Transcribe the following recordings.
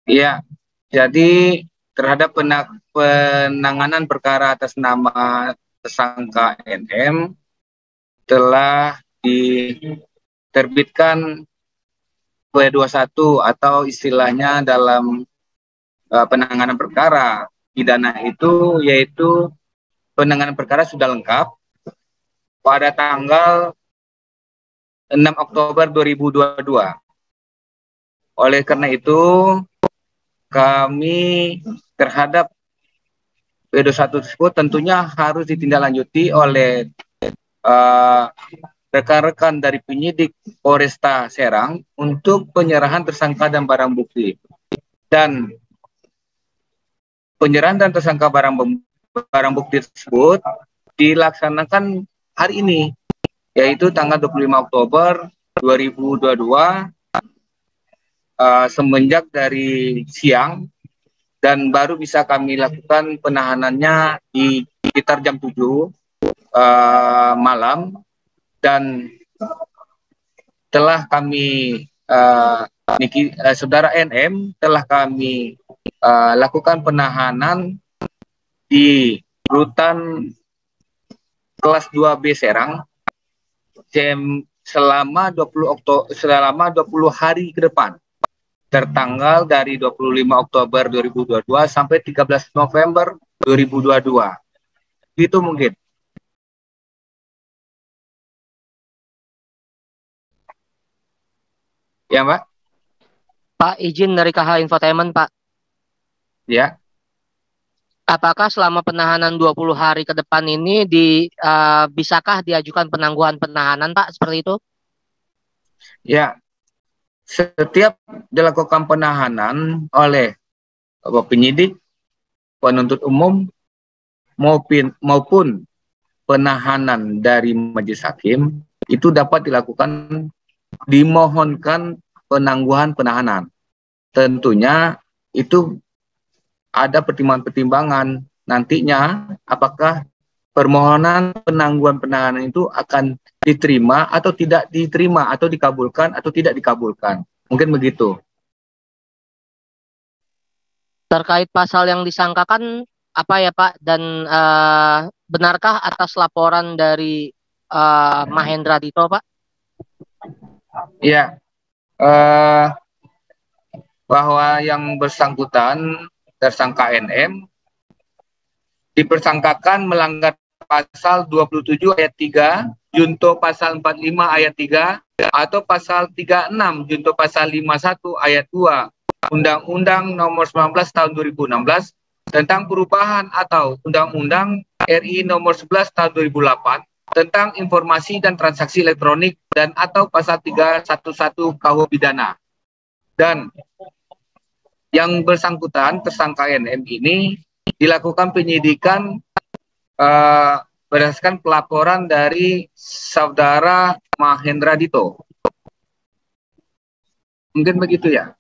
Iya, jadi terhadap penanganan perkara atas nama tersangka NM telah diterbitkan P21 atau istilahnya dalam penanganan perkara pidana itu yaitu penanganan perkara sudah lengkap pada tanggal 6 Oktober 2022. Oleh karena itu, kami terhadap P21 tersebut tentunya harus ditindaklanjuti oleh rekan-rekan dari penyidik Polresta Serang untuk penyerahan tersangka dan barang bukti. Dan penyerahan dan tersangka barang bukti tersebut dilaksanakan hari ini, yaitu tanggal 25 Oktober 2022 semenjak dari siang, dan baru bisa kami lakukan penahanannya di sekitar jam 7 malam, dan telah kami saudara NM telah kami lakukan penahanan di rutan kelas 2B Serang selama 20 hari ke depan, tertanggal dari 25 Oktober 2022 sampai 13 November 2022. Itu mungkin. Ya, Mbak? Pak, izin dari KH Infotainment, Pak. Ya. Apakah selama penahanan 20 hari ke depan ini bisakah diajukan penangguhan penahanan, Pak, seperti itu? Ya. Setiap dilakukan penahanan oleh penyidik, penuntut umum, maupun penahanan dari majelis hakim, itu dapat dilakukan, dimohonkan penangguhan penahanan. Tentunya itu ada pertimbangan-pertimbangan nantinya apakah permohonan penangguhan penahanan itu akan diterima atau tidak diterima, atau dikabulkan atau tidak dikabulkan. Mungkin begitu. Terkait pasal yang disangkakan apa ya, Pak? Dan benarkah atas laporan dari Mahendra Dito, Pak? Ya, bahwa yang bersangkutan tersangka NM dipersangkakan melanggar pasal 27 ayat 3, junto pasal 45 ayat 3, atau pasal 36 junto pasal 51 ayat 2 Undang-Undang Nomor 19 Tahun 2016 tentang perubahan atau Undang-Undang RI Nomor 11 Tahun 2008 tentang informasi dan transaksi elektronik, dan atau pasal 311 KUH pidana. Dan yang bersangkutan tersangka NM ini dilakukan penyidikan berdasarkan pelaporan dari saudara Mahendra Dito. Mungkin begitu ya.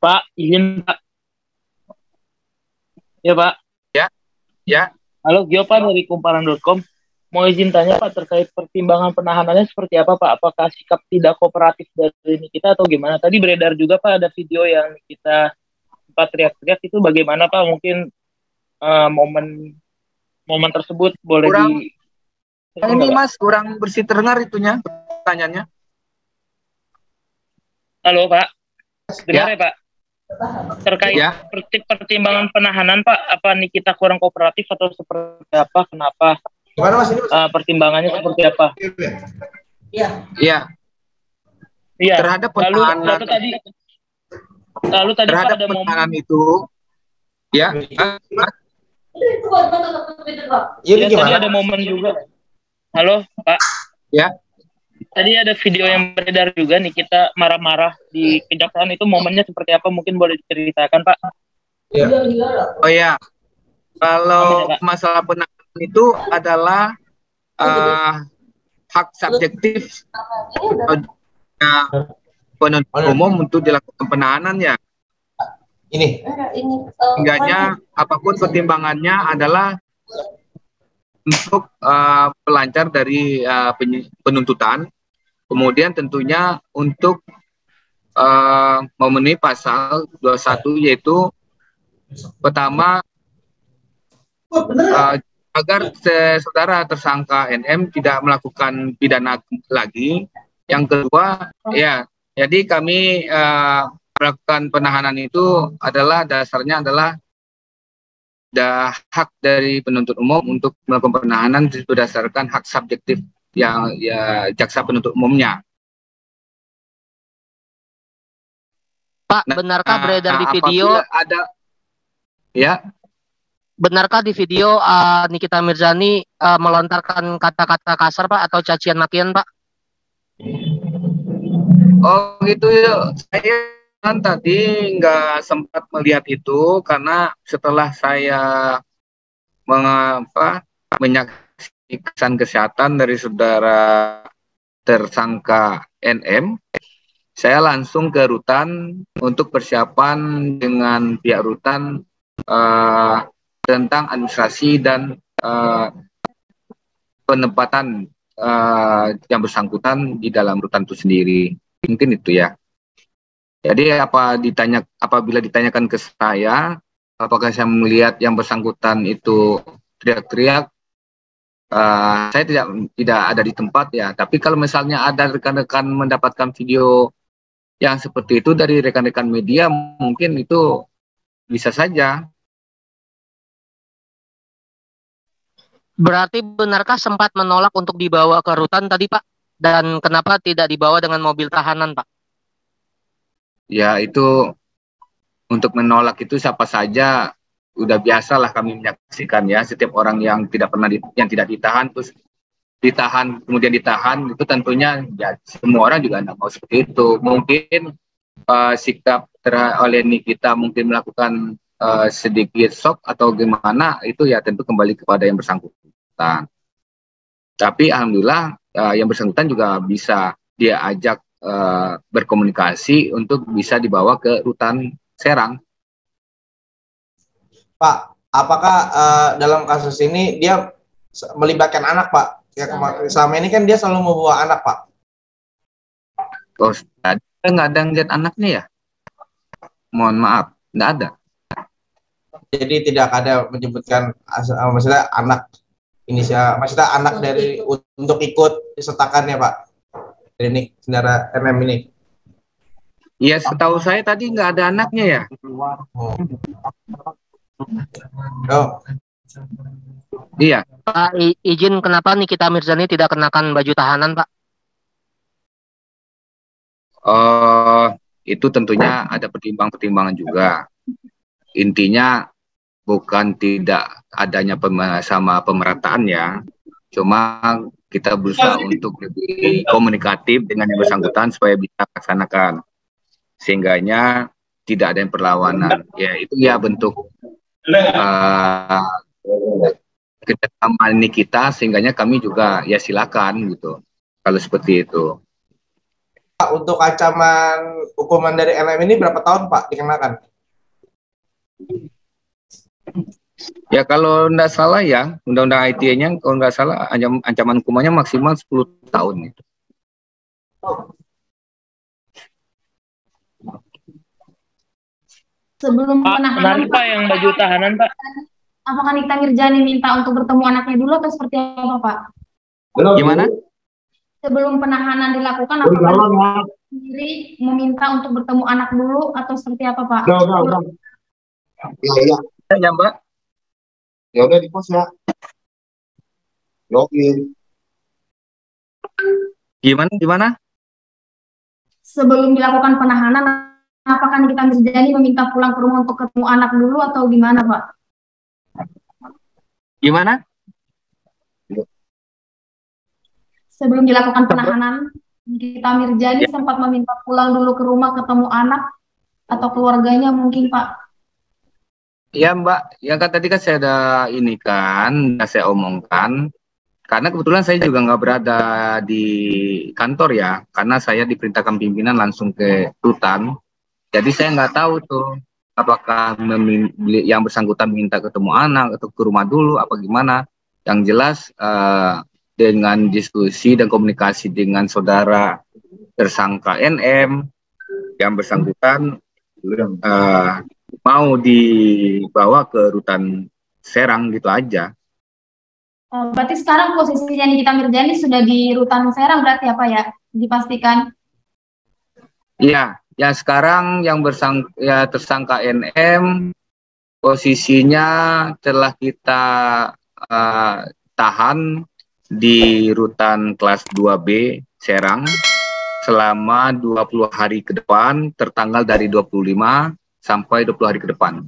Pak, izin Pak. Ya Pak. Ya. Ya. Halo, Gio Pak dari kumparan.com. Mau izin tanya Pak terkait pertimbangan penahanannya seperti apa Pak? Apakah sikap tidak kooperatif dari Nikita atau gimana? Tadi beredar juga Pak ada video yang kita sempat teriak-teriak, itu bagaimana Pak? Mungkin momen tersebut boleh ini Mas kurang bersih terdengar itunya pertanyaannya. Halo Pak, dengar ya Pak? Terkait pertimbangan penahanan Pak, apa Nikita kurang kooperatif atau seperti apa? Kenapa? Gimana Mas ini? Pertimbangannya seperti apa? Iya. Iya. Iya. Terhadap penahanan. Lalu tadi terhadap Pak ada penahanan itu, ya. Ya, tadi ada momen juga. Halo Pak. Ya. Tadi ada video yang beredar juga nih, kita marah-marah di kejaksaan, itu momennya seperti apa? Mungkin boleh diceritakan Pak? Ya. Oh ya, kalau masalah penahanan itu adalah hak subjektif penuntut umum untuk dilakukan penahanannya. Tiganya apapun pertimbangannya adalah untuk pelancar dari penuntutan, kemudian tentunya untuk memenuhi pasal 21, yaitu pertama agar saudara tersangka NM tidak melakukan pidana lagi. Yang kedua, ya, jadi kami melakukan penahanan itu adalah dasarnya adalah hak dari penuntut umum untuk melakukan penahanan berdasarkan hak subjektif yang ya, jaksa penuntut umumnya. Pak, benarkah beredar di video? Ada, ya. Benarkah di video Nikita Mirzani melontarkan kata-kata kasar, Pak, atau cacian makian, Pak? Oh gitu ya, saya kan tadi nggak sempat melihat itu karena setelah saya menyaksikan kesehatan dari saudara tersangka NM, saya langsung ke rutan untuk persiapan dengan pihak rutan tentang administrasi dan penempatan yang bersangkutan di dalam rutan itu sendiri. Mungkin itu ya. Jadi apabila ditanyakan ke saya, apakah saya melihat yang bersangkutan itu teriak-teriak, saya tidak ada di tempat ya. Tapi kalau misalnya ada rekan-rekan mendapatkan video yang seperti itu dari rekan-rekan media, mungkin itu bisa saja. Berarti benarkah sempat menolak untuk dibawa ke rutan tadi, Pak? Dan kenapa tidak dibawa dengan mobil tahanan, Pak? Ya, itu untuk menolak itu siapa saja, udah biasalah kami menyaksikan ya. Setiap orang yang tidak pernah yang tidak ditahan terus ditahan kemudian ditahan, itu tentunya ya, semua orang juga tidak mau seperti itu. Mungkin sikap oleh Nikita mungkin melakukan sedikit shock atau gimana, itu ya tentu kembali kepada yang bersangkutan. Tapi alhamdulillah yang bersangkutan juga bisa dia ajak berkomunikasi untuk bisa dibawa ke rutan Serang. Pak, apakah dalam kasus ini dia melibatkan anak, Pak? Ya, selama ini kan dia selalu membawa anak, Pak. Oh, nggak ada ngeliat anaknya ya? Mohon maaf, nggak ada. Jadi tidak ada menyebutkan maksudnya anak inisial, maksudnya anak dari untuk ikut disertakannya, Pak. Dari ini saudara MM ini. Iya, setahu saya tadi nggak ada anaknya ya. Oh. Iya. Pak, izin kenapa Nikita Mirzani tidak kenakan baju tahanan, Pak? Itu tentunya ada pertimbangan juga. Intinya bukan tidak adanya sama pemerataan ya. Cuma kita berusaha untuk lebih komunikatif dengan yang bersangkutan supaya bisa laksanakan. Sehingganya tidak ada yang perlawanan. Ya, itu ya bentuk kerjasama ini kita, sehingganya kami juga ya silakan gitu. Kalau seperti itu. Pak, untuk ancaman hukuman dari NM ini berapa tahun, Pak, dikenakan? Ya kalau tidak salah ya, undang-undang ITE-nya kalau nggak salah ancaman hukumannya maksimal 10 tahun itu. Sebelum penahanan, Pak, yang baju tahanan, Pak. Apakah Nikita Mirzani minta untuk bertemu anaknya dulu atau seperti apa, Pak? Gimana? Sebelum penahanan dilakukan, apakah sendiri meminta untuk bertemu anak dulu atau seperti apa, Pak? Iya. Ya, Mbak. Ya udah di pos ya. Login. Gimana? Sebelum dilakukan penahanan, apakah Nikita Mirzani meminta pulang ke rumah untuk ketemu anak dulu atau gimana, Pak? Gimana? Sebelum dilakukan penahanan, Nikita Mirzani sempat meminta pulang dulu ke rumah ketemu anak atau keluarganya mungkin, Pak? Ya Mbak, yang kan tadi kan saya ada ini kan, saya omongkan. Karena kebetulan saya juga nggak berada di kantor ya, karena saya diperintahkan pimpinan langsung ke rutan. Jadi saya nggak tahu tuh apakah yang bersangkutan minta ketemu anak atau ke rumah dulu apa gimana. Yang jelas dengan diskusi dan komunikasi dengan saudara tersangka NM, yang bersangkutan mau dibawa ke rutan Serang gitu aja. Berarti sekarang posisinya Nikita Mirzani sudah di rutan Serang berarti apa ya? Dipastikan. Iya, ya sekarang yang tersangka NM posisinya telah kita tahan di rutan kelas 2B Serang selama 20 hari ke depan, tertanggal dari 25 sampai 20 hari ke depan.